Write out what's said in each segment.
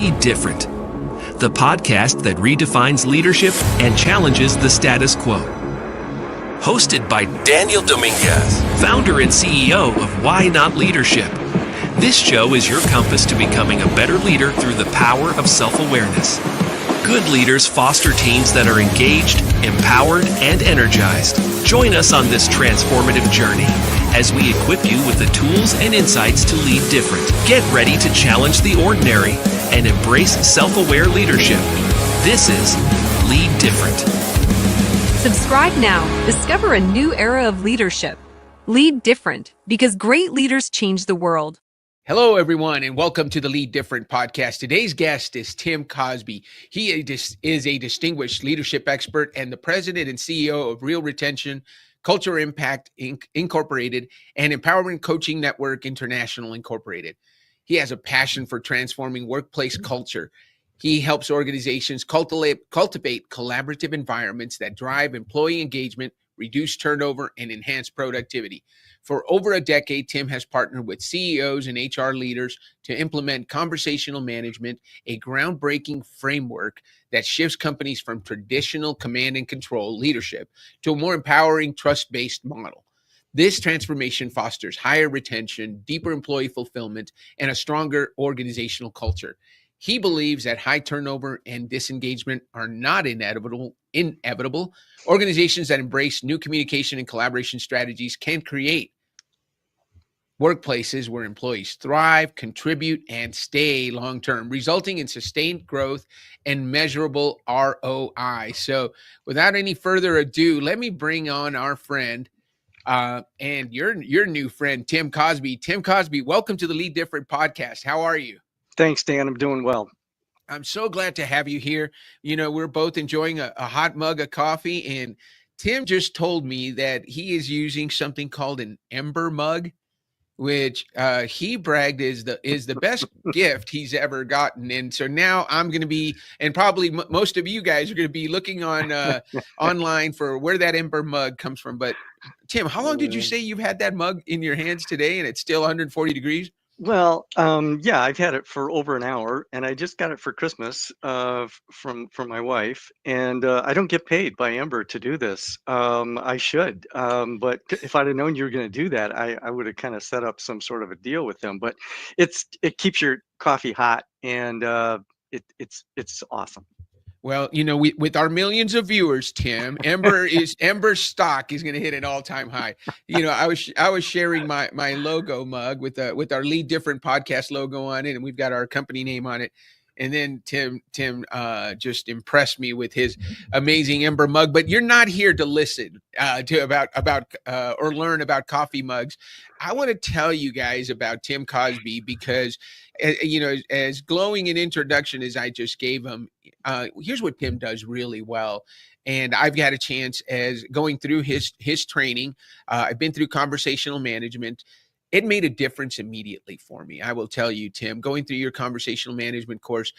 Lead Different, the podcast that redefines leadership and challenges the status quo. Hosted by Daniel Dominguez, founder and CEO of Why Not Leadership. This show is your compass to becoming a better leader through the power of self-awareness. Good leaders foster teams that are engaged, empowered, and energized. Join us on this transformative journey as we equip you with the tools and insights to lead different. Get ready to challenge the ordinary and embrace self-aware leadership. This is Lead Different. Subscribe now. Discover a new era of leadership. Lead different, because great leaders change the world. Hello, everyone, and welcome to the Lead Different podcast. Today's guest is Tim Cosby. He is a distinguished leadership expert and the president and CEO of Real Retention, Culture Impact Incorporated, and Empowerment Coaching Network International Incorporated. He has a passion for transforming workplace culture. He helps organizations cultivate collaborative environments that drive employee engagement, reduce turnover, and enhance productivity. For over a decade, Tim has partnered with CEOs and HR leaders to implement conversational management, a groundbreaking framework that shifts companies from traditional command and control leadership to a more empowering, trust-based model. This transformation fosters higher retention, deeper employee fulfillment, and a stronger organizational culture. He believes that high turnover and disengagement are not inevitable. Organizations that embrace new communication and collaboration strategies can create workplaces where employees thrive, contribute, and stay long-term, resulting in sustained growth and measurable ROI. So without any further ado, let me bring on our friend and your new friend, Tim Cosby. Tim Cosby, welcome to the Lead Different podcast. How are you? Thanks, Dan. I'm doing well. I'm so glad to have you here. You know, we're both enjoying a hot mug of coffee, and Tim just told me that he is using something called an Ember mug, which he bragged is the best gift he's ever gotten. And so now I'm going to be, and probably most of you guys are going to be looking on online for where that Ember mug comes from. But Tim, how long did you say you've had that mug in your hands today, and it's still 140 degrees? Well, yeah, I've had it for over an hour, and I just got it for Christmas from my wife. And I don't get paid by Ember to do this. I should, but if I'd have known you were going to do that, I would have kind of set up some sort of a deal with them. But it keeps your coffee hot, and it's awesome. Well, you know, with our millions of viewers, Tim, Ember stock is going to hit an all-time high. You know, I was sharing my logo mug with our Lead Different podcast logo on it, and we've got our company name on it. And then Tim just impressed me with his amazing Ember mug. But you're not here to listen about or learn about coffee mugs. I want to tell you guys about Tim Cosby because, you know, as glowing an introduction as I just gave him, here's what Tim does really well. And I've got a chance as going through his training. I've been through conversational management. It made a difference immediately for me. I will tell you, Tim, going through your conversational management course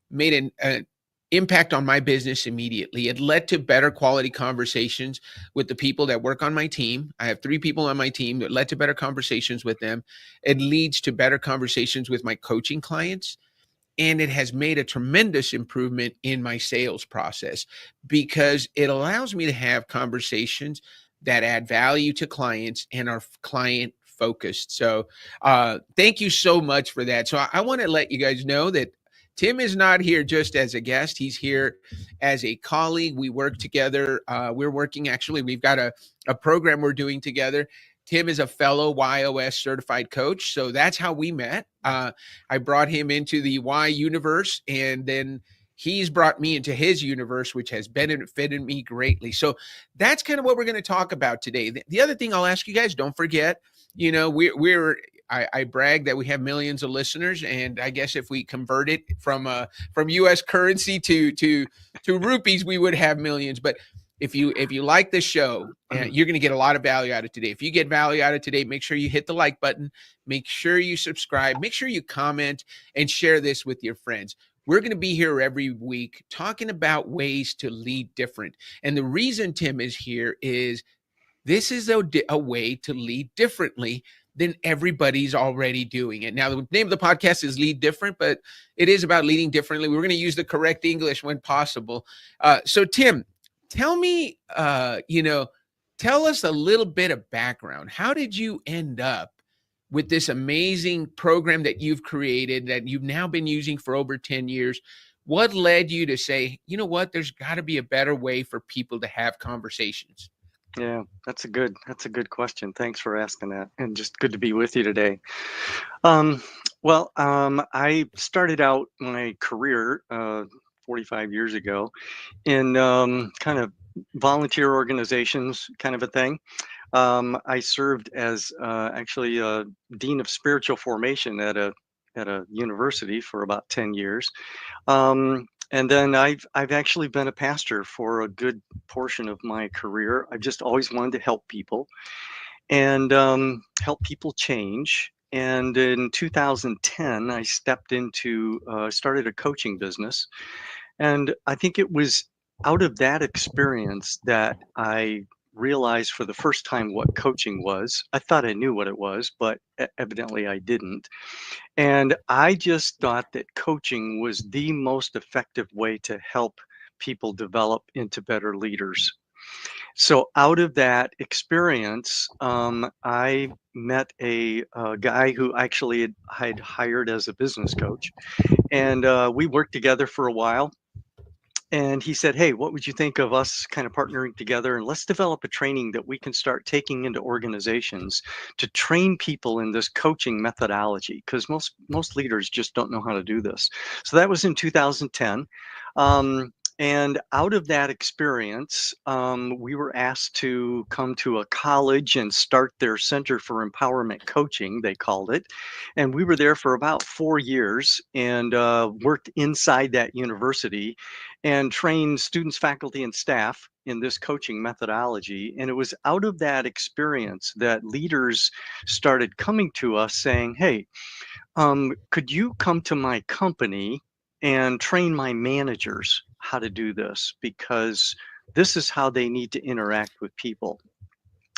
made an impact on my business immediately. It led to better quality conversations with the people that work on my team. I have 3 people on my team that led to better conversations with them. It leads to better conversations with my coaching clients. And it has made a tremendous improvement in my sales process because it allows me to have conversations that add value to clients and are client focused. So thank you so much for that. So I want to let you guys know that Tim is not here just as a guest. He's here as a colleague. We work together. We've got a program we're doing together. Tim is a fellow YOS certified coach. So that's how we met. I brought him into the Y universe, and then he's brought me into his universe, which has benefited me greatly. So that's kind of what we're going to talk about today. The other thing I'll ask you guys, don't forget, you know, I brag that we have millions of listeners, and I guess if we convert it from U.S. currency to rupees, we would have millions. But if you like this show, you're going to get a lot of value out of today. If you get value out of today, make sure you hit the like button, make sure you subscribe, make sure you comment and share this with your friends. We're going to be here every week talking about ways to lead different. And the reason Tim is here is this is a way to lead differently then everybody's already doing it. Now, the name of the podcast is Lead Different, but it is about leading differently. We're going to use the correct English when possible. So Tim, tell me, tell us a little bit of background. How did you end up with this amazing program that you've created that you've now been using for over 10 years? What led you to say, you know what, there's got to be a better way for people to have conversations? Yeah, that's a good question. Thanks for asking that, and just good to be with you today. I started out my career 45 years ago in kind of volunteer organizations, kind of a thing. I served as actually a dean of spiritual formation at a university for about 10 years. And then I've actually been a pastor for a good portion of my career. I've just always wanted to help people and help people change. And in 2010, I stepped into, started a coaching business. And I think it was out of that experience that I realized for the first time what coaching was. I thought I knew what it was, but evidently I didn't. And I just thought that coaching was the most effective way to help people develop into better leaders. So out of that experience, I met a guy who actually I'd hired as a business coach, and we worked together for a while. And he said, hey, what would you think of us kind of partnering together, and let's develop a training that we can start taking into organizations to train people in this coaching methodology, because most leaders just don't know how to do this. So that was in 2010. And out of that experience, we were asked to come to a college and start their Center for Empowerment Coaching, they called it. And we were there for about 4 years and worked inside that university and trained students, faculty, and staff in this coaching methodology. And it was out of that experience that leaders started coming to us saying, hey, could you come to my company and train my managers how to do this, because this is how they need to interact with people.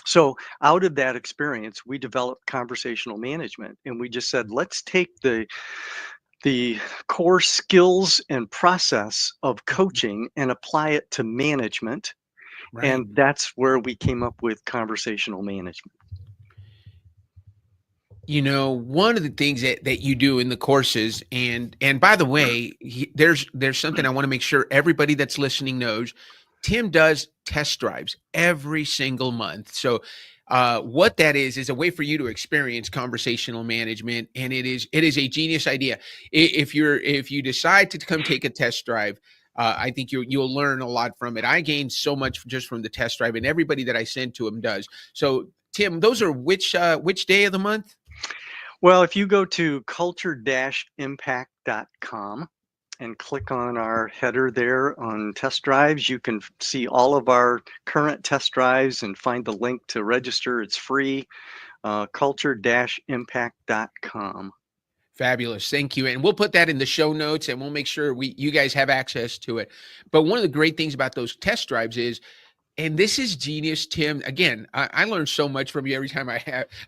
So out of that experience, we developed conversational management, and we just said, let's take the core skills and process of coaching and apply it to management. Right. And that's where we came up with conversational management. You know, one of the things that you do in the courses, and by the way, there's something I want to make sure everybody that's listening knows. Tim does test drives every single month. So what that is a way for you to experience conversational management, and it is a genius idea. If you decide to come take a test drive, I think you'll learn a lot from it. I gained so much just from the test drive, and everybody that I send to him does. So Tim, those are which day of the month? Well, if you go to culture-impact.com and click on our header there on test drives, you can see all of our current test drives and find the link to register. It's free, culture-impact.com. Fabulous. Thank you. And we'll put that in the show notes, and we'll make sure you guys have access to it. But one of the great things about those test drives is, and this is genius, Tim. Again, I learn so much from you every time I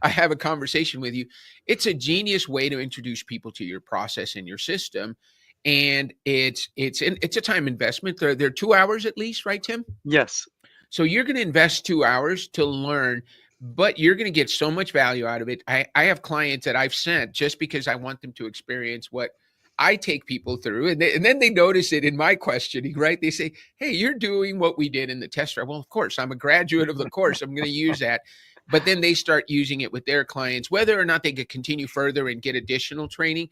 have a conversation with you. It's a genius way to introduce people to your process and your system, and it's a time investment. They're 2 hours at least, right, Tim? Yes. So you're going to invest 2 hours to learn, but you're going to get so much value out of it. I have clients that I've sent just because I want them to experience what I take people through, and then they notice it in my questioning, right? They say, hey, you're doing what we did in the test drive. Well, of course, I'm a graduate of the course. I'm going to use that. But then they start using it with their clients, whether or not they could continue further and get additional training.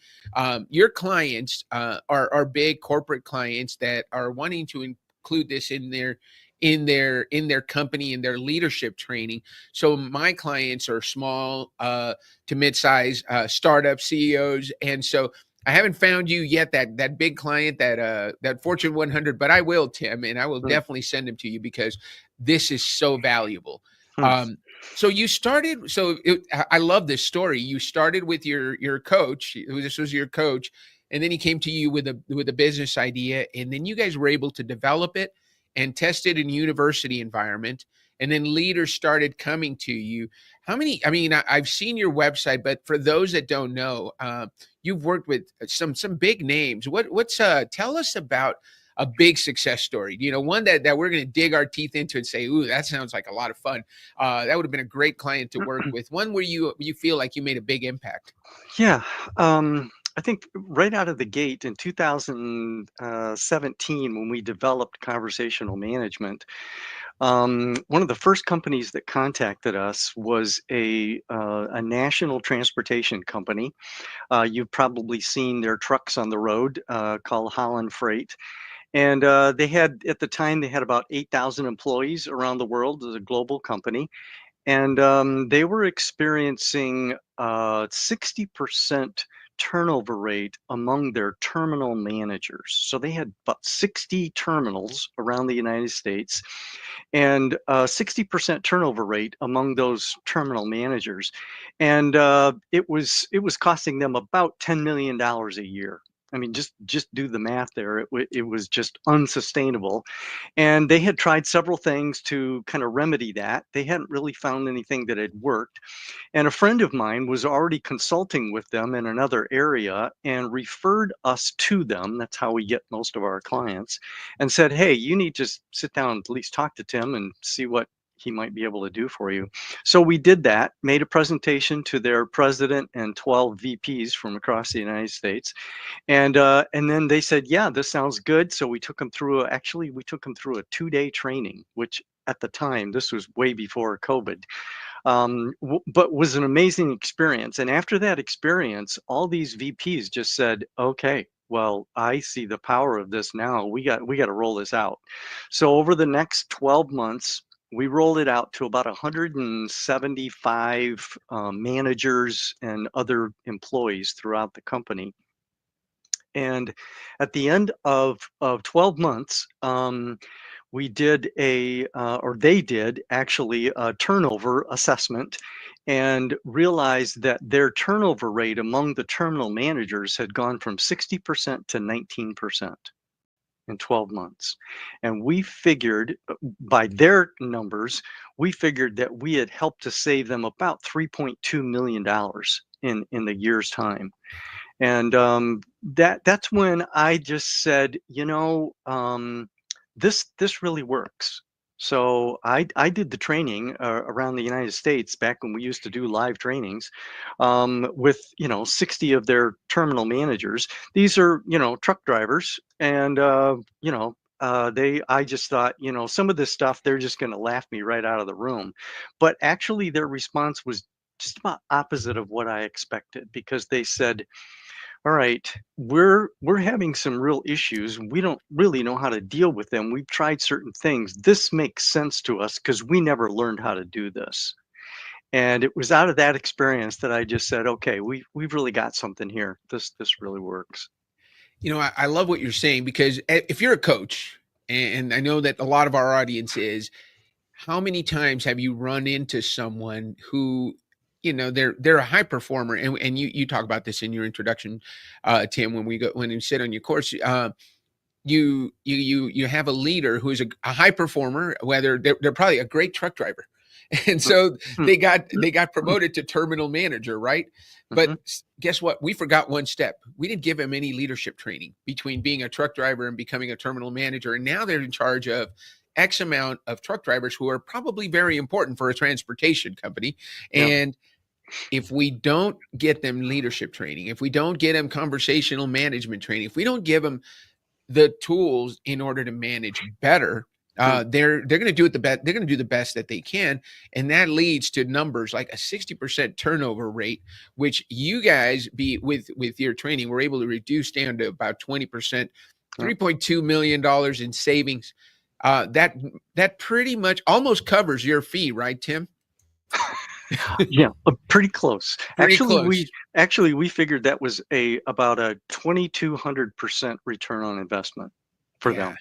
Your clients are big corporate clients that are wanting to include this in their company, in their leadership training. So my clients are small to mid-size startup CEOs. And so I haven't found you yet, that big client, that Fortune 100, but I will, Tim, and I will definitely send them to you because this is so valuable. So you started, I love this story. You started with your coach. This was your coach, and then he came to you with a business idea, and then you guys were able to develop it and test it in a university environment. And then leaders started coming to you. How many? I mean, I've seen your website, but for those that don't know, you've worked with some big names. What's tell us about a big success story? You know, one that we're going to dig our teeth into and say, "Ooh, that sounds like a lot of fun." That would have been a great client to work with. One where you feel like you made a big impact. Yeah. I think right out of the gate in 2017, when we developed conversational management, one of the first companies that contacted us was a national transportation company. You've probably seen their trucks on the road, called Holland Freight. And they had, at the time, they had about 8,000 employees around the world as a global company. And they were experiencing 60% turnover rate among their terminal managers. So they had about 60 terminals around the United States, and 60% turnover rate among those terminal managers. And it was costing them about $10 million a year. I mean, just do the math there. It was just unsustainable. And they had tried several things to kind of remedy that. They hadn't really found anything that had worked. And a friend of mine was already consulting with them in another area and referred us to them. That's how we get most of our clients, and said, hey, you need to sit down and at least talk to Tim and see what he might be able to do for you. So we did that, made a presentation to their president and 12 VPs from across the United States. And then they said, yeah, this sounds good. So we took them through, actually, we took them through a 2-day training, which at the time, this was way before COVID, but was an amazing experience. And after that experience, all these VPs just said, okay, well, I see the power of this now. We got to roll this out. So over the next 12 months, we rolled it out to about 175 managers and other employees throughout the company. And at the end of 12 months, we did or they did actually a turnover assessment, and realized that their turnover rate among the terminal managers had gone from 60% to 19% in 12 months. And we figured, by their numbers, we figured that we had helped to save them about $3.2 million in the year's time. And that's when I just said, you know, this really works. So I did the training around the United States back when we used to do live trainings, with 60 of their terminal managers. These are truck drivers, and I just thought, some of this stuff they're just going to laugh me right out of the room, but actually their response was just about opposite of what I expected, because they said, all right, we're having some real issues. We don't really know how to deal with them. We've tried certain things. This makes sense to us because we never learned how to do this. And it was out of that experience that I just said, okay, we've really got something here. This really works. I love what you're saying, because if you're a coach, and I know that a lot of our audience is, how many times have you run into someone who, they're a high performer, and you talk about this in your introduction, Tim, when you sit on your course, you have a leader who is a high performer, whether they're probably a great truck driver, and so they got promoted to terminal manager, right? But guess what? We forgot one step. We didn't give them any leadership training between being a truck driver and becoming a terminal manager, and now they're in charge of X amount of truck drivers who are probably very important for a transportation company. And if we don't get them leadership training, if we don't get them conversational management training, if we don't give them the tools in order to manage better, they're going to do it the best. They're going to do the best that they can, and that leads to numbers like a 60% turnover rate, which you guys with your training were able to reduce down to about 20%, $3.2 million in savings. That pretty much almost covers your fee, right, Tim? Yeah, pretty close. Pretty close. We figured that was about a 2,200% return on investment for them.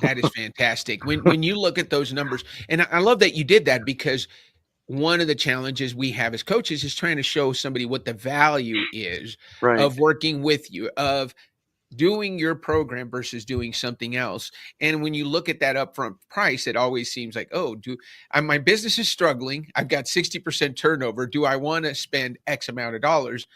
That is fantastic. When you look at those numbers, and I love that you did that, because one of the challenges we have as coaches is trying to show somebody what the value is of working with you, of doing your program versus doing something else. And when you look at that upfront price, it always seems like, oh, my business is struggling. I've got 60% turnover. Do I want to spend X amount of dollars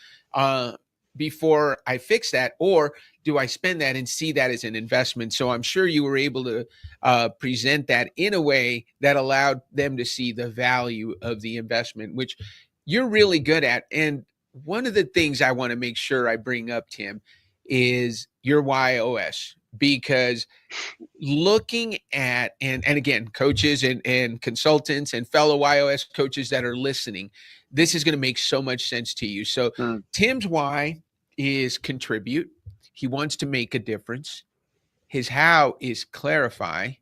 before I fix that? Or do I spend that and see that as an investment? So I'm sure you were able to present that in a way that allowed them to see the value of the investment, which you're really good at. And one of the things I want to make sure I bring up, Tim, is your YOS, because looking at, and again, coaches and consultants and fellow YOS coaches that are listening, this is going to make so much sense to you. So Tim's why is contribute. He wants to make a difference. His how is clarify.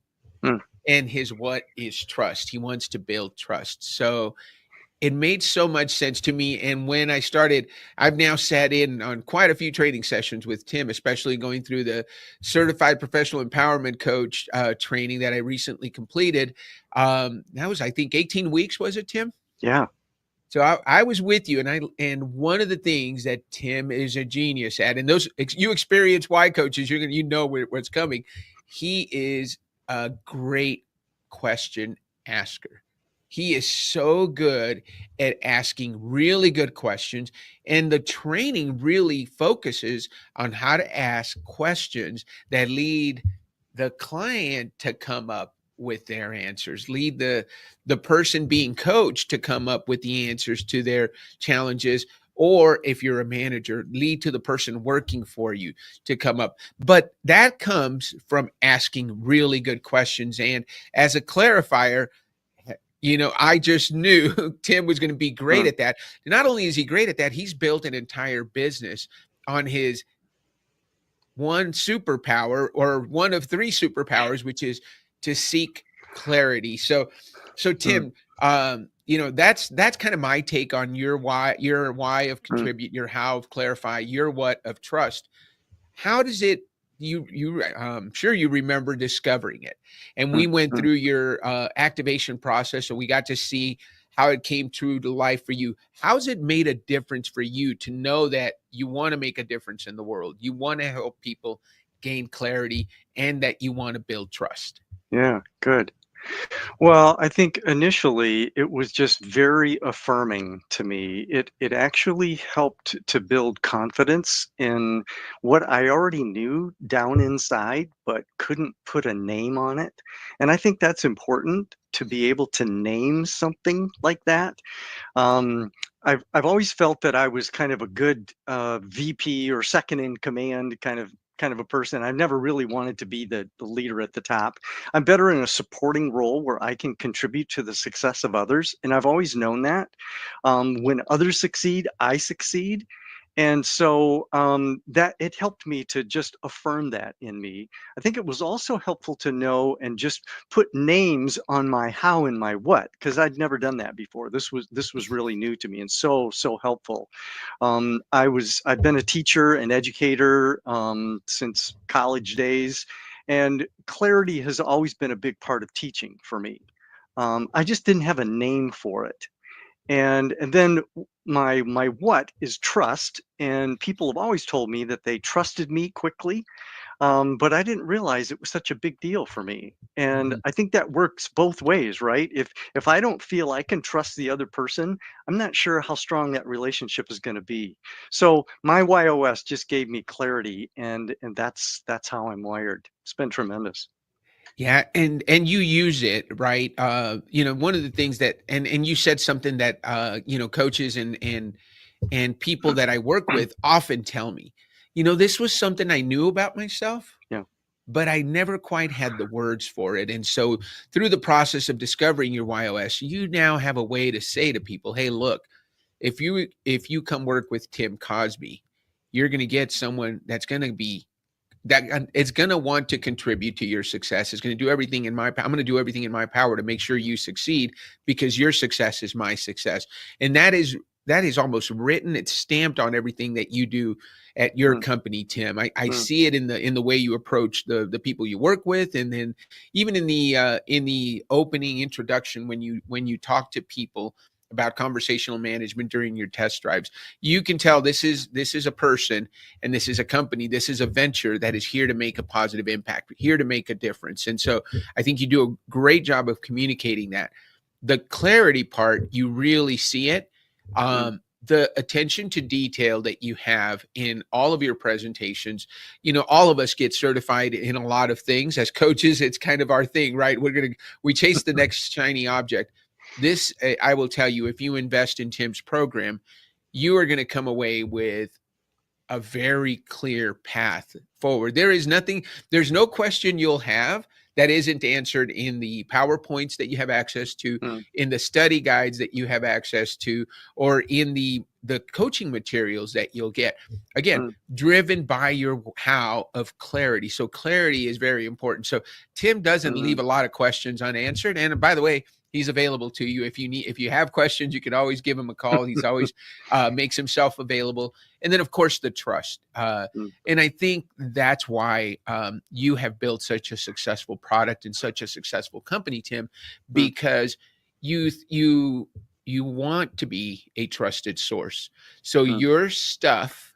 And his what is trust. He wants to build trust. So it made so much sense to me. And when I started, I've now sat in on quite a few training sessions with Tim, especially going through the Certified Professional Empowerment Coach training that I recently completed. That was, I think, 18 weeks, was it, Tim? Yeah. So I was with you, and one of the things that Tim is a genius at, and those you experience Y coaches, you know what's coming. He is a great question asker. He is so good at asking really good questions, and the training really focuses on how to ask questions that lead the client to come up with their answers, lead the person being coached to come up with the answers to their challenges, or if you're a manager, lead to the person working for you to come up. But that comes from asking really good questions. And as a clarifier, I just knew Tim was going to be great at that. Not only is he great at that, he's built an entire business on his one superpower, or one of three superpowers, which is to seek clarity. So Tim, that's kind of my take on your why of contribute, your how of clarify, your what of trust. How does it, I'm sure you remember discovering it, and we went through your activation process, so we got to see how it came true to life for you. How's it made a difference for you to know that you want to make a difference in the world, you want to help people gain clarity, and that you want to build trust? Yeah, good. Well, I think initially it was just very affirming to me. It actually helped to build confidence in what I already knew down inside, but couldn't put a name on it. And I think that's important, to be able to name something like that. I've always felt that I was kind of a good VP or second in command kind of a person. I've never really wanted to be the leader at the top. I'm better in a supporting role where I can contribute to the success of others. And I've always known that when others succeed, I succeed. And so that it helped me to just affirm that in me. I think it was also helpful to know and just put names on my how and my what, because I'd never done that before. This was really new to me, and so helpful. I've been a teacher and educator since college days, and clarity has always been a big part of teaching for me. I just didn't have a name for it. And then my what is trust, and people have always told me that they trusted me quickly, but I didn't realize it was such a big deal for me. And I think that works both ways, right? If I don't feel I can trust the other person, I'm not sure how strong that relationship is going to be. So my YOS just gave me clarity, and that's how I'm wired. It's been tremendous. Yeah, and you use it, right? One of the things that, and you said something that coaches and people that I work with often tell me, this was something I knew about myself, Yeah. but I never quite had the words for it. And so through the process of discovering your YOS, you now have a way to say to people, hey, look, if you come work with Tim Cosby, you're going to get someone that's going to be, that it's going to want to contribute to your success. It's going to do everything in my power. I'm going to do everything in my power to make sure you succeed, because your success is my success. And that is almost written. It's stamped on everything that you do at your company, Tim. I see it in the way you approach the people you work with. And then even in the opening introduction, when you talk to people about conversational management during your test drives. You can tell this is a person, and this is a company, this is a venture that is here to make a positive impact, here to make a difference. And so I think you do a great job of communicating that. The clarity part, you really see it. The attention to detail that you have in all of your presentations. All of us get certified in a lot of things. As coaches, it's kind of our thing, right? We chase the next shiny object. This, I will tell you, if you invest in Tim's program, you are going to come away with a very clear path forward. There's no question you'll have that isn't answered in the PowerPoints that you have access to, in the study guides that you have access to, or in the coaching materials that you'll get. Again, driven by your how of clarity. So clarity is very important. So Tim doesn't leave a lot of questions unanswered. And by the way, he's available to you. If you have questions, you can always give him a call. He's always makes himself available. And then, of course, the trust. And I think that's why you have built such a successful product and such a successful company, Tim, because you want to be a trusted source. So your stuff,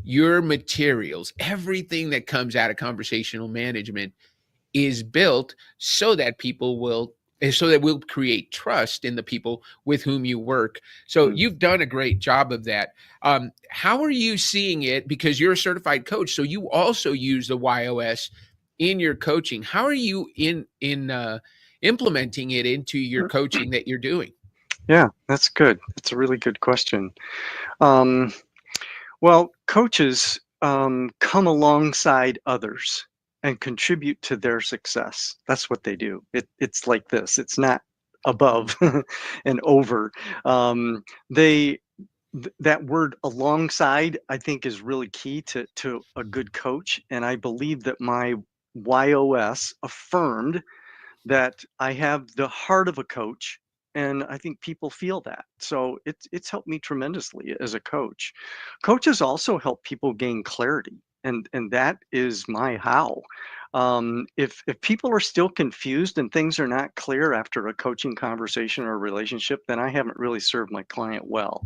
your materials, everything that comes out of conversational management is built so that we'll create trust in the people with whom you work. So you've done a great job of that. How are you seeing it? Because you're a certified coach, so you also use the YOS in your coaching. How are you in implementing it into your coaching that you're doing? Yeah, that's good. That's a really good question. Well, coaches come alongside others and contribute to their success. That's what they do. It's like this. It's not above and over. That word alongside, I think, is really key to a good coach. And I believe that my YOS affirmed that I have the heart of a coach. And I think people feel that. So it's helped me tremendously as a coach. Coaches also help people gain clarity. And that is my how. If people are still confused and things are not clear after a coaching conversation or relationship, then I haven't really served my client well.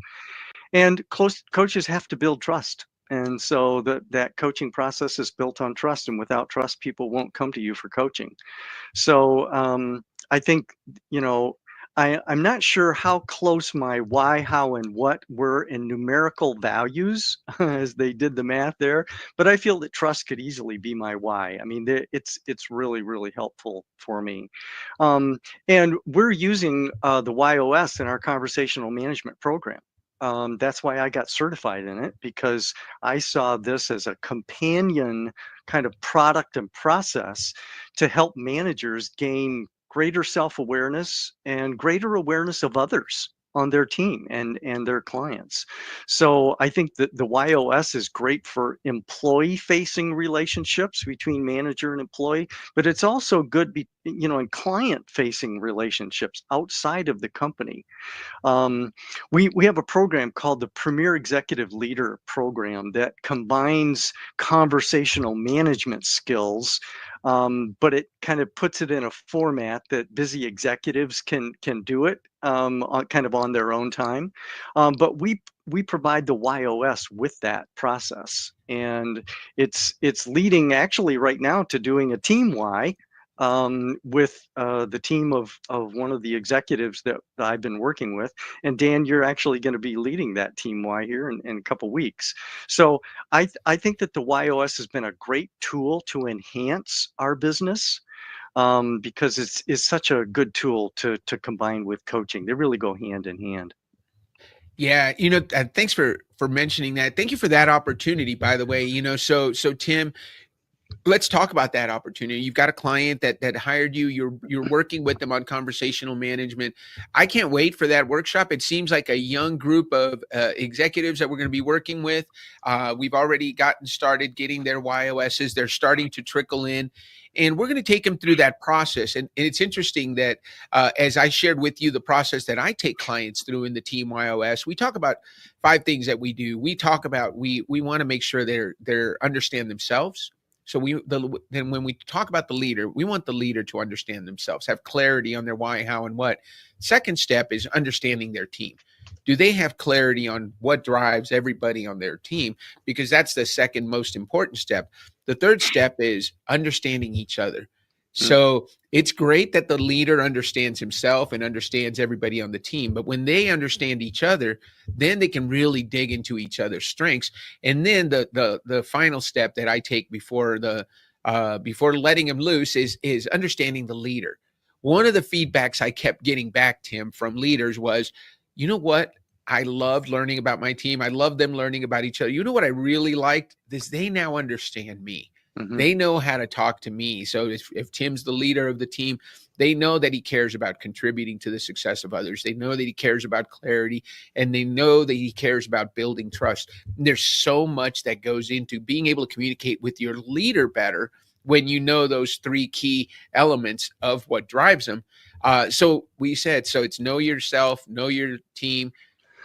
And coaches have to build trust. And so that coaching process is built on trust. And without trust, people won't come to you for coaching. So I think, I'm not sure how close my why, how, and what were in numerical values as they did the math there, but I feel that trust could easily be my why. I mean, it's really, really helpful for me. And we're using the YOS in our conversational management program. That's why I got certified in it, because I saw this as a companion kind of product and process to help managers gain greater self-awareness and greater awareness of others on their team and their clients. So I think that the YOS is great for employee-facing relationships between manager and employee, but it's also good, in client-facing relationships outside of the company. We have a program called the Premier Executive Leader Program that combines conversational management skills, but it kind of puts it in a format that busy executives can do it kind of on their own time. But we provide the YOS with that process, and it's leading actually right now to doing a team Y with the team of one of the executives that I've been working with. And Dan, you're actually going to be leading that team Y here in a couple weeks. So I think that the YOS has been a great tool to enhance our business because it's such a good tool to combine with coaching. They really go hand in hand. Yeah, thanks for mentioning that. Thank you for that opportunity, by the way. So Tim, let's talk about that opportunity. You've got a client that hired you. You're working with them on conversational management. I can't wait for that workshop. It seems like a young group of executives that we're going to be working with. We've already gotten started getting their YOSs. They're starting to trickle in. And we're going to take them through that process. And it's interesting that as I shared with you the process that I take clients through in the team YOS, we talk about 5 things that we do. We talk about we want to make sure they're understand themselves. So then when we talk about the leader, we want the leader to understand themselves, have clarity on their why, how, and what. Second step is understanding their team. Do they have clarity on what drives everybody on their team? Because that's the second most important step. The third step is understanding each other. So it's great that the leader understands himself and understands everybody on the team. But when they understand each other, then they can really dig into each other's strengths. And then the final step that I take before letting him loose is understanding the leader. One of the feedbacks I kept getting back, Tim, from leaders was, you know what? I loved learning about my team. I love them learning about each other. You know what I really liked is they now understand me. They know how to talk to me. So if Tim's the leader of the team, they know that he cares about contributing to the success of others. They know that he cares about clarity, and they know that he cares about building trust. And there's so much that goes into being able to communicate with your leader better when you know those three key elements of what drives them. So it's know yourself, know your team,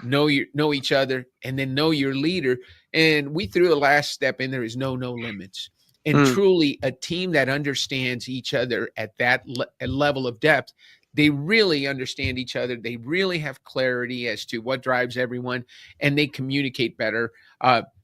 know each other, and then know your leader. And we threw the last step in there is no limits. And truly a team that understands each other at that level of depth, they really understand each other. They really have clarity as to what drives everyone, and they communicate better.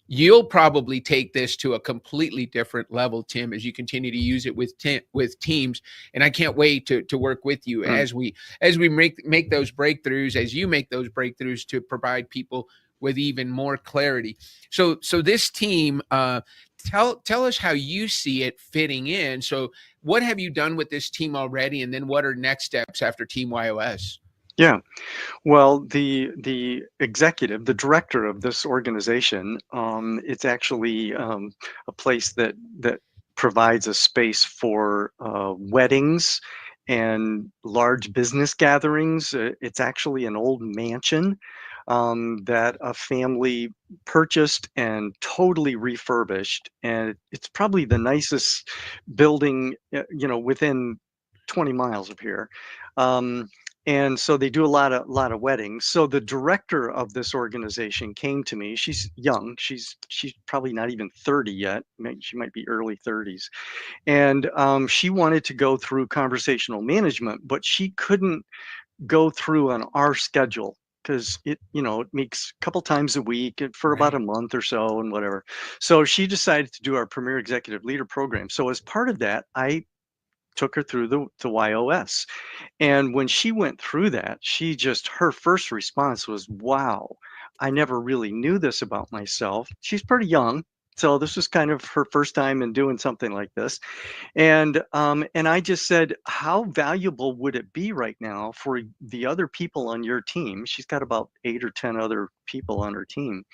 You'll probably take this to a completely different level, Tim, as you continue to use it with teams. And I can't wait to work with you as we make those breakthroughs, as you make those breakthroughs to provide people with even more clarity. So this team, tell us how you see it fitting in. So what have you done with this team already? And then what are next steps after Team YOS? Yeah. Well, the executive, the director of this organization, it's actually a place that provides a space for weddings and large business gatherings. It's actually an old mansion that a family purchased and totally refurbished, and it's probably the nicest building, within 20 miles of here. And so they do a lot of weddings. So the director of this organization came to me. She's young. She's probably not even 30 yet. She might be early 30s. And she wanted to go through conversational management, but she couldn't go through on our schedule because it meets a couple times a week for about a month or so and whatever. So she decided to do our Premier Executive Leader program. So as part of that, I took her through the YOS. And when she went through that, her first response was, wow, I never really knew this about myself. She's pretty young, so this was kind of her first time in doing something like this. And I just said, how valuable would it be right now for the other people on your team? She's got about 8 or 10 other people on her team.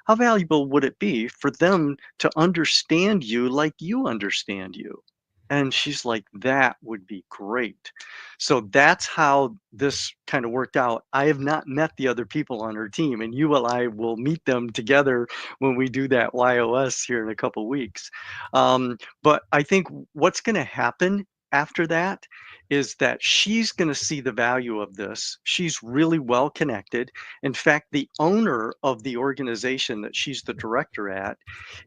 How valuable would it be for them to understand you like you understand you? And she's like, that would be great. So that's how this kind of worked out. I have not met the other people on her team, and I will meet them together when we do that YOS here in a couple weeks. But I think what's going to happen after that is that she's going to see the value of this. She's really well connected. In fact, the owner of the organization that she's the director at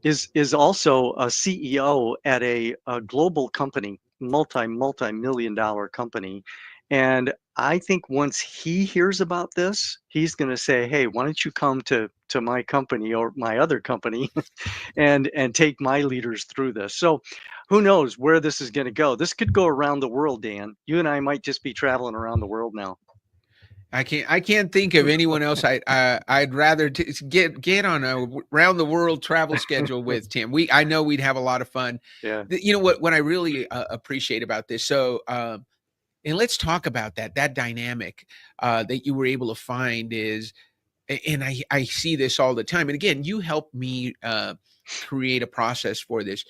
is also a CEO at a global company, multi-million-dollar company. And I think once he hears about this, he's going to say, hey, why don't you come to my company or my other company and take my leaders through this. So who knows where this is going to go? This could go around the world, Dan. You and I might just be traveling around the world now. I can't think of anyone else I'd rather get on a round the world travel schedule with, Tim. I know we'd have a lot of fun. Yeah. You know what I really appreciate about this. So and let's talk about that dynamic that you were able to find is, and I see this all the time. And again, you helped me create a process for this.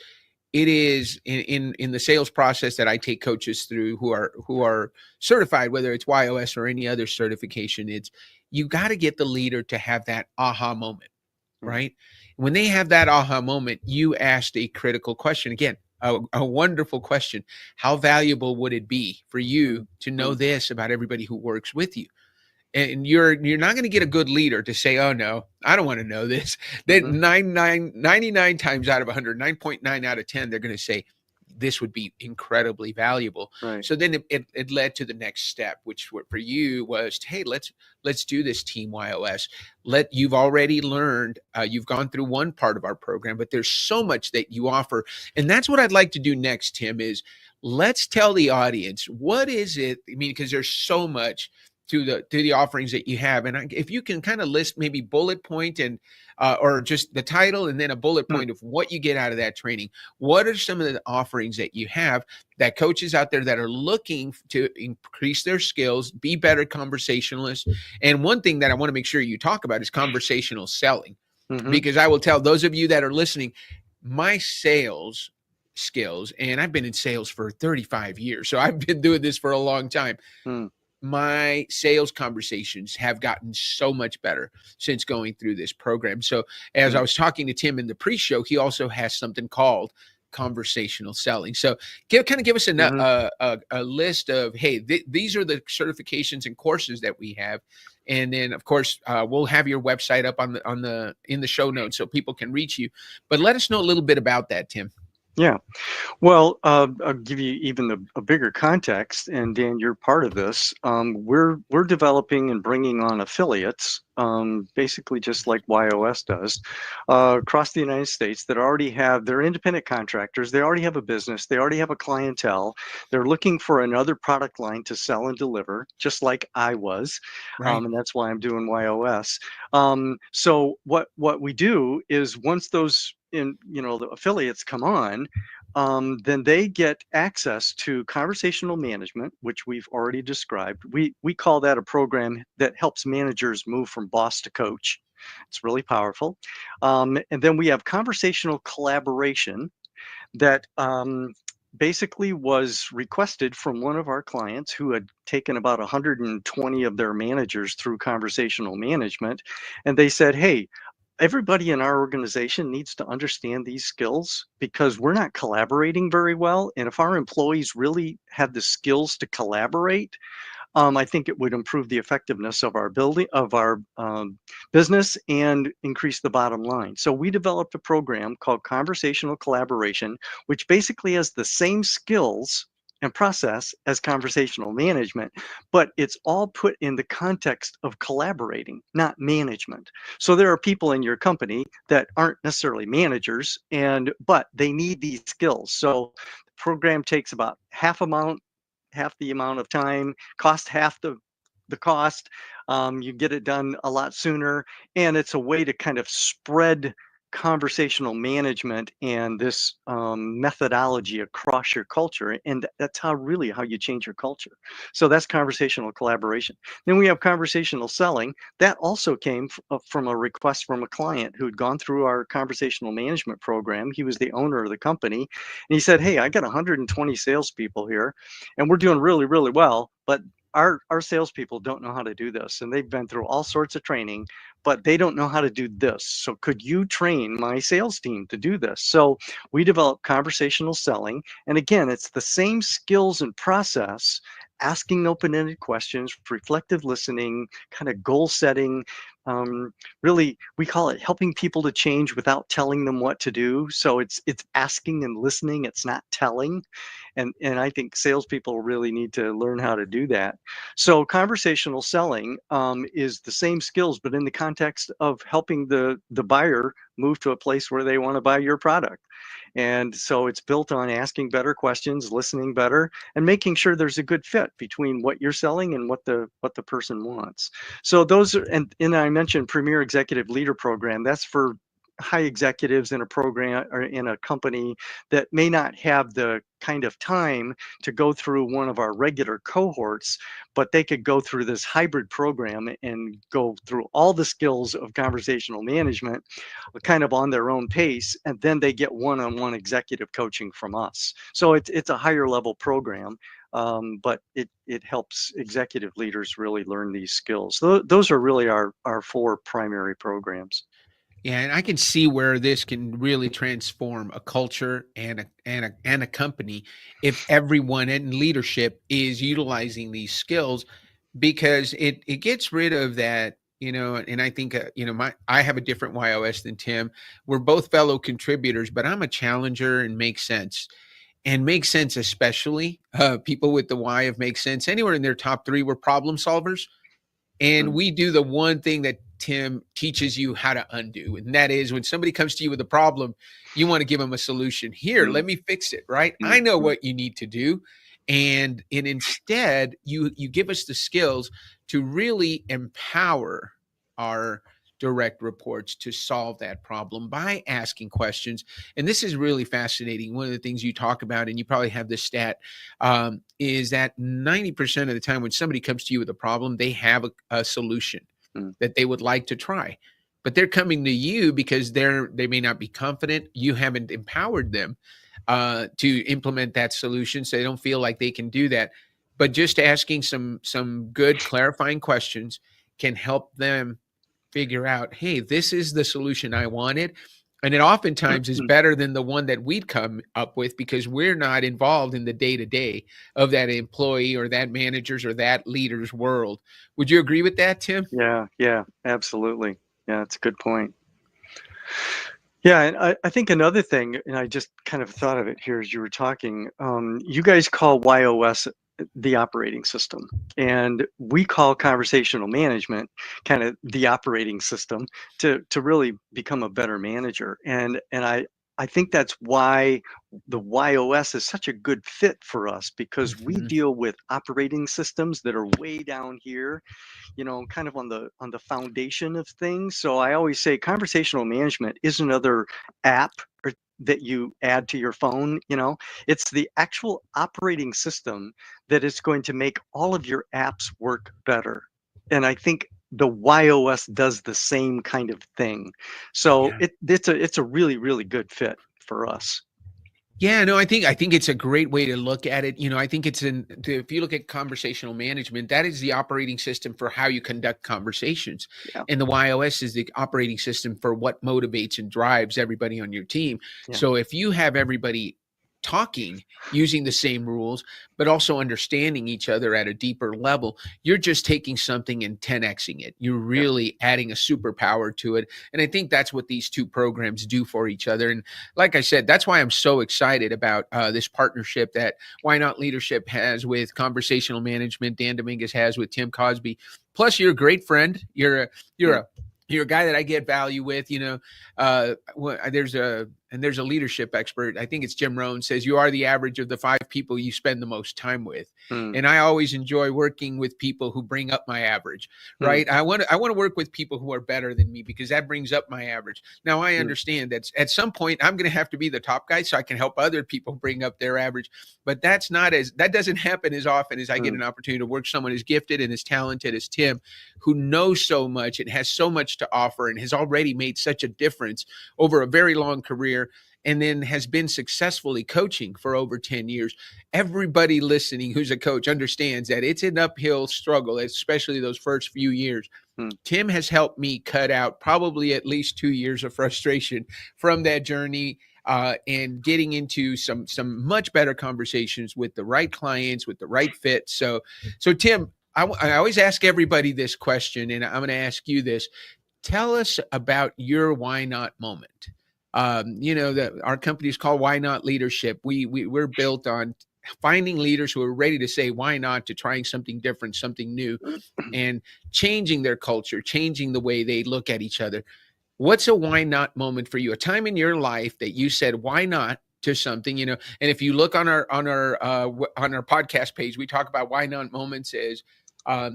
It is in the sales process that I take coaches through who are certified, whether it's YOS or any other certification. It's you got to get the leader to have that aha moment, right? When they have that aha moment, you asked a critical question. Again, a wonderful question. How valuable would it be for you to know this about everybody who works with you? And you're not going to get a good leader to say, oh no, I don't want to know this. That 99 times out of 100, 9.9 out of 10, they're going to say this would be incredibly valuable. Right. So then it led to the next step, which for you was, hey, let's do this Team YOS. You've already learned, you've gone through one part of our program, but there's so much that you offer. And that's what I'd like to do next, Tim, is let's tell the audience, what is it? I mean, because there's so much to the offerings that you have. And if you can kind of list maybe bullet point and or just the title and then a bullet point of what you get out of that training. What are some of the offerings that you have that coaches out there that are looking to increase their skills, be better conversationalists? And one thing that I want to make sure you talk about is conversational selling, because I will tell those of you that are listening, my sales skills, and I've been in sales for 35 years, so I've been doing this for a long time. My sales conversations have gotten so much better since going through this program. So as I was talking to Tim in the pre-show, he also has something called conversational selling. So give us a list of, hey, these are the certifications and courses that we have. And then of course, we'll have your website up in the show notes so people can reach you, but let us know a little bit about that, Tim. Yeah, well, I'll give you even a bigger context, and Dan, you're part of this. We're developing and bringing on affiliates, basically just like YOS does, across the United States that already they're independent contractors. They already have a business. They already have a clientele. They're looking for another product line to sell and deliver, just like I was, and that's why I'm doing YOS. So what we do is once those the affiliates come on, then they get access to conversational management, which we've already described. We call that a program that helps managers move from boss to coach. It's really powerful. And then we have conversational collaboration that basically was requested from one of our clients who had taken about 120 of their managers through conversational management. And they said, hey, everybody in our organization needs to understand these skills because we're not collaborating very well. And if our employees really had the skills to collaborate, I think it would improve the effectiveness of our business and increase the bottom line. So we developed a program called Conversational Collaboration, which basically has the same skills and process as conversational management, but it's all put in the context of collaborating, not management. So there are people in your company that aren't necessarily managers, but they need these skills. So the program takes about half the amount of time, cost half the cost. You get it done a lot sooner, and it's a way to kind of spread conversational management and this methodology across your culture, and that's how you change your culture. So that's conversational collaboration. Then we have conversational selling. That also came from a request from a client who'd gone through our conversational management program. He was the owner of the company, and he said, hey, I got 120 salespeople here and we're doing really, really well, but our salespeople don't know how to do this, and they've been through all sorts of training, but they don't know how to do this. So could you train my sales team to do this? So we developed conversational selling. And again, it's the same skills and process, asking open-ended questions, reflective listening, kind of goal setting. Really, we call it helping people to change without telling them what to do. So it's asking and listening. It's not telling. And I think salespeople really need to learn how to do that. So conversational selling is the same skills, but in the context of helping the buyer move to a place where they want to buy your product. And so it's built on asking better questions, listening better, and making sure there's a good fit between what you're selling and what the person wants. So those are, and I mentioned Premier Executive Leader Program. That's for high executives in a program or in a company that may not have the kind of time to go through one of our regular cohorts, but they could go through this hybrid program and go through all the skills of conversational management kind of on their own pace, and then they get one-on-one executive coaching from us. So it's a higher level program, but it helps executive leaders really learn these skills. So those are really our four primary programs. Yeah, and I can see where this can really transform a culture and a company if everyone in leadership is utilizing these skills. because it gets rid of that, and I think, I have a different YOS than Tim. We're both fellow contributors, but I'm a challenger and make sense. And make sense, especially people with the Y of make sense, anywhere in their top 3 were problem solvers. And we do the one thing that Tim teaches you how to undo. And that is when somebody comes to you with a problem, you want to give them a solution. Here, let me fix it, right? I know what you need to do. And instead, you give us the skills to really empower our direct reports to solve that problem by asking questions. And this is really fascinating. One of the things you talk about, and you probably have this stat, is that 90% of the time when somebody comes to you with a problem, they have a solution that they would like to try. But they're coming to you because they may not be confident. You haven't empowered them to implement that solution, so they don't feel like they can do that. But just asking some good clarifying questions can help them figure out, hey, this is the solution I wanted. And it oftentimes is better than the one that we'd come up with, because we're not involved in the day-to-day of that employee or that manager's or that leader's world. Would you agree with that, Tim? Yeah, absolutely. Yeah, that's a good point. Yeah, and I think another thing, and I just kind of thought of it here as you were talking, you guys call YOS the operating system, and we call conversational management kind of the operating system to really become a better manager. And I think that's why the YOS is such a good fit for us, because we deal with operating systems that are way down here, kind of on the foundation of things. So I always say conversational management is another app that you add to your phone. It's the actual operating system that is going to make all of your apps work better. And I think the YOS does the same kind of thing. So it's a really, really good fit for us. Yeah, no, I think it's a great way to look at it. I think if you look at conversational management, that is the operating system for how you conduct conversations. Yeah. And the YOS is the operating system for what motivates and drives everybody on your team. Yeah. So if you have everybody talking using the same rules, but also understanding each other at a deeper level, you're just taking something and 10xing it. You're really adding a superpower to it. And I think that's what these two programs do for each other. And like I said, that's why I'm so excited about this partnership that Why Not Leadership has with conversational management, Dan Dominguez has with Tim Cosby. Plus, you're a great friend. You're a guy that I get value with. There's a leadership expert, I think it's Jim Rohn, says you are the average of the 5 people you spend the most time with. And I always enjoy working with people who bring up my average, right? I want to work with people who are better than me, because that brings up my average. Now I understand that at some point I'm going to have to be the top guy so I can help other people bring up their average, but that doesn't happen as often as I get an opportunity to work with someone as gifted and as talented as Tim, who knows so much and has so much to offer and has already made such a difference over a very long career, and then has been successfully coaching for over 10 years. Everybody listening who's a coach understands that it's an uphill struggle, especially those first few years. Tim has helped me cut out probably at least 2 years of frustration from that journey, and getting into some much better conversations with the right clients, with the right fit. So Tim, I always ask everybody this question, and I'm going to ask you this. Tell us about your why not moment. That our company is called Why Not Leadership. We're built on finding leaders who are ready to say why not to trying something different, something new, and changing their culture, changing the way they look at each other. What's a why not moment for you? A time in your life that you said why not to something, and if you look on our podcast page, we talk about why not moments as at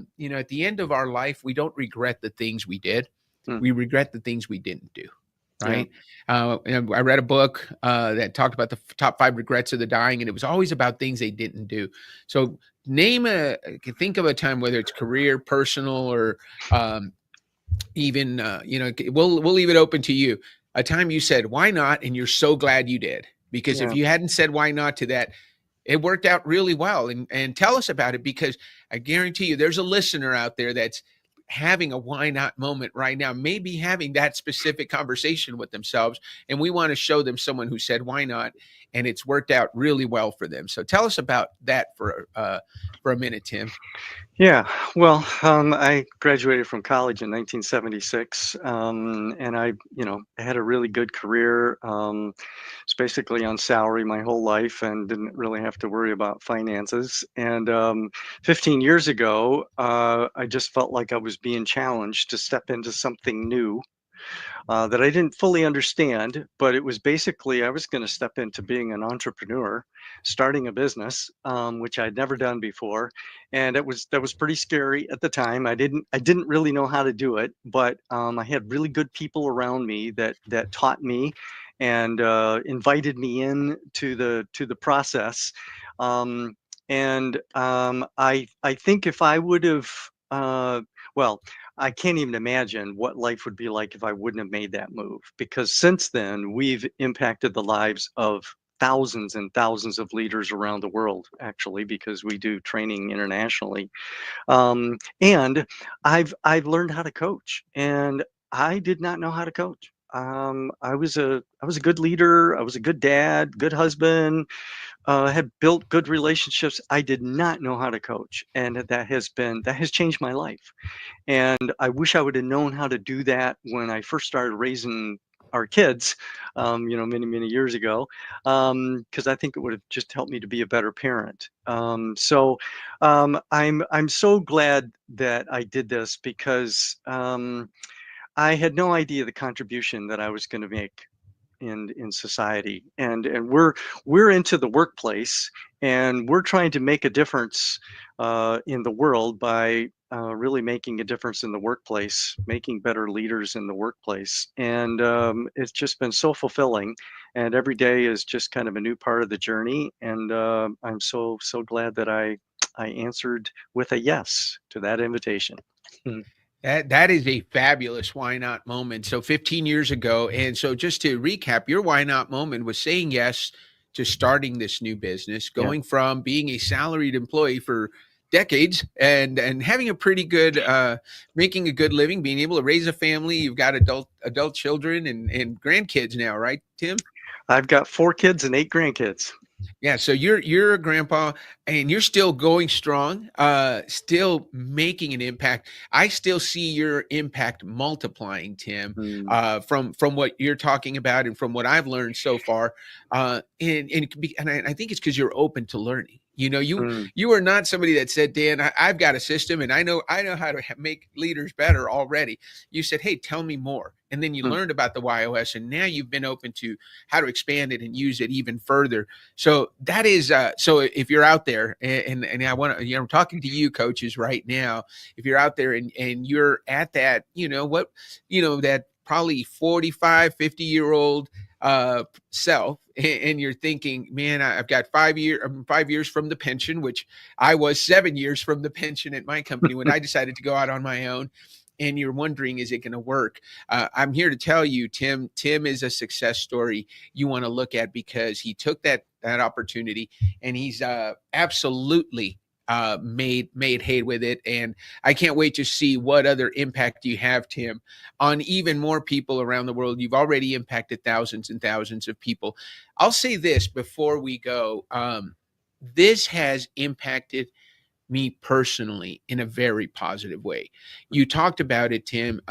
the end of our life, we don't regret the things we did. We regret the things we didn't do. Right. And I read a book that talked about the top 5 regrets of the dying, and it was always about things they didn't do. So think of a time, whether it's career, personal, or even, we'll leave it open to you. A time you said, why not? And you're so glad you did, because if you hadn't said why not to that, it worked out really well. And tell us about it, because I guarantee you there's a listener out there that's having a why not moment right now, maybe having that specific conversation with themselves, and we want to show them someone who said why not, and it's worked out really well for them. So tell us about that for a minute, Tim. Yeah, well, I graduated from college in 1976, and I had a really good career. It's basically on salary my whole life and didn't really have to worry about finances. And 15 years ago, I just felt like I was being challenged to step into something new that I didn't fully understand, but it was basically I was going to step into being an entrepreneur, starting a business, which I'd never done before, and that was pretty scary at the time. I didn't really know how to do it, but I had really good people around me that taught me and invited me in to the process. I think if I would have well, I can't even imagine what life would be like if I wouldn't have made that move, because since then we've impacted the lives of thousands and thousands of leaders around the world, actually, because we do training internationally. And I've learned how to coach, and I did not know how to coach. I was a good leader. I was a good dad, good husband, had built good relationships. I did not know how to coach, and that has changed my life. And I wish I would have known how to do that when I first started raising our kids, many, many years ago, because I think it would have just helped me to be a better parent. I'm so glad that I did this because I had no idea the contribution that I was going to make in society, and we're into the workplace, and we're trying to make a difference in the world by really making a difference in the workplace, making better leaders in the workplace. And it's just been so fulfilling, and every day is just kind of a new part of the journey. And I'm so glad that I answered with a yes to that invitation. That is a fabulous why not moment. So 15 years ago, and so just to recap, your why not moment was saying yes to starting this new business, Yeah. going from being a salaried employee for decades and having a pretty good making a good living, being able to raise a family. You've got adult children and grandkids now, right, Tim? I've got 4 kids and 8 grandkids. Yeah, so you're a grandpa and you're still going strong, still making an impact. I still see your impact multiplying, Tim, Mm, from what you're talking about and from what I've learned so far. I think it's because you're open to learning. You know, mm, you are not somebody that said, Dan, I've got a system and I know how to make leaders better already. You said, hey, tell me more. And then you mm. learned about the YOS, and now you've been open to how to expand it and use it even further. So that is so if you're out there and I want to, I'm talking to you coaches right now. If you're out there and you're at that, that probably 45, 50-year-old self, and you're thinking, man, I've got 5 years from the pension, which I was 7 years from the pension at my company when I decided to go out on my own. And you're wondering, is it going to work? I'm here to tell you, Tim is a success story you want to look at, because he took that opportunity and he's absolutely made hay with it. And I can't wait to see what other impact you have, Tim, on even more people around the world. You've already impacted thousands and thousands of people. I'll say this before we go. This has impacted me personally in a very positive way. You talked about it, Tim.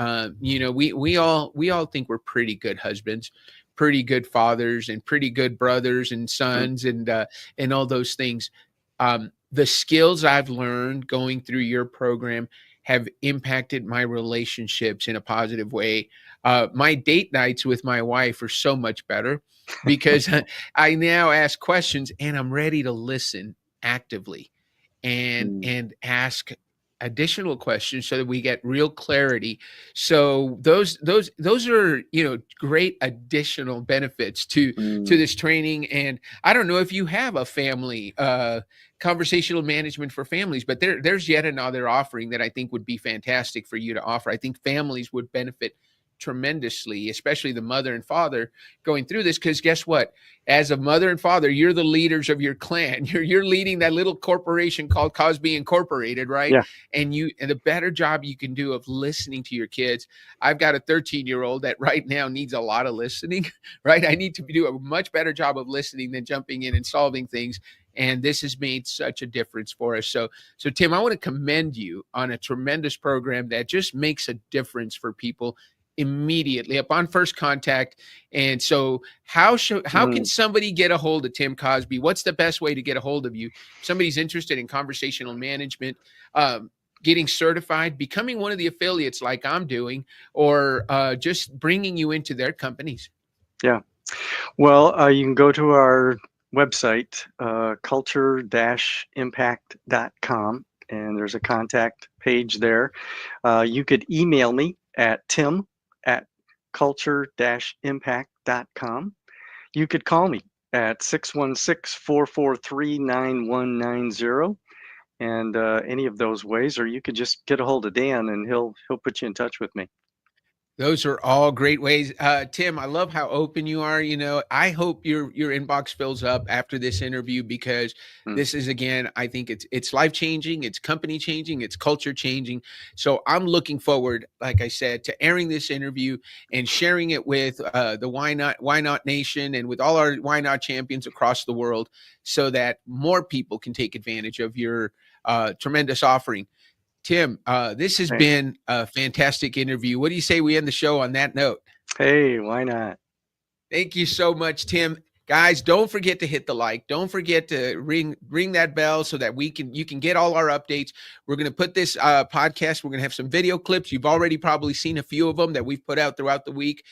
We all think we're pretty good husbands, pretty good fathers, and pretty good brothers and sons, and all those things. The skills I've learned going through your program have impacted my relationships in a positive way. My date nights with my wife are so much better because I now ask questions and I'm ready to listen actively Mm, and ask additional questions so that we get real clarity. So those are, great additional benefits to mm. this training. And I don't know if you have a family conversational management for families, but there's yet another offering that I think would be fantastic for you to offer. I think families would benefit tremendously, especially the mother and father going through this, because guess what? As a mother and father, you're the leaders of your clan. You're leading that little corporation called Cosby Incorporated, right? Yeah. And the better job you can do of listening to your kids. I've got a 13-year-old that right now needs a lot of listening, right? I need to do a much better job of listening than jumping in and solving things. And this has made such a difference for us. So Tim, I want to commend you on a tremendous program that just makes a difference for people immediately upon first contact. And so how can somebody get a hold of Tim Cosby? What's the best way to get a hold of you? If somebody's interested in conversational management, getting certified, becoming one of the affiliates like I'm doing, or just bringing you into their companies. Yeah. Well, you can go to our website, culture-impact.com, and there's a contact page there. You could email me at tim@culture-impact.com. You could call me at 616-443-9190, and any of those ways, or you could just get a hold of Dan and he'll put you in touch with me. Those are all great ways. Tim, I love how open you are. You know, I hope your inbox fills up after this interview, because this is, again, I think it's life changing, it's company changing, it's culture changing. So I'm looking forward, like I said, to airing this interview and sharing it with the Why Not Nation and with all our Why Not champions across the world, so that more people can take advantage of your tremendous offering. Tim, this has been a fantastic interview. What do you say we end the show on that note? Hey, why not? Thank you so much, Tim. Guys, don't forget to hit the like. Don't forget to ring that bell so that you can get all our updates. We're going to put this podcast, we're going to have some video clips. You've already probably seen a few of them that we've put out throughout the week.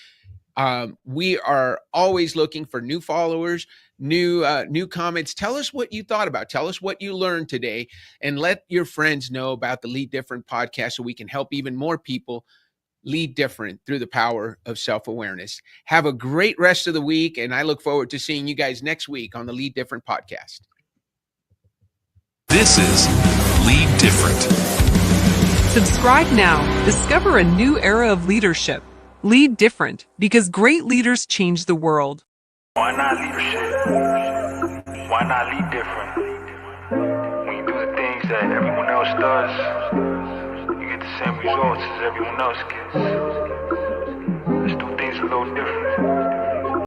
We are always looking for new followers, new comments. Tell us what you thought about. Tell us what you learned today, and let your friends know about the Lead Different podcast, so we can help even more people lead different through the power of self-awareness. Have a great rest of the week, and I look forward to seeing you guys next week on the Lead Different podcast. This is Lead Different. Subscribe now. Discover a new era of leadership. Lead different, because great leaders change the world. Why not leadership? Why not lead different? When you do the things that everyone else does, you get the same results as everyone else gets. Let's do things a little different.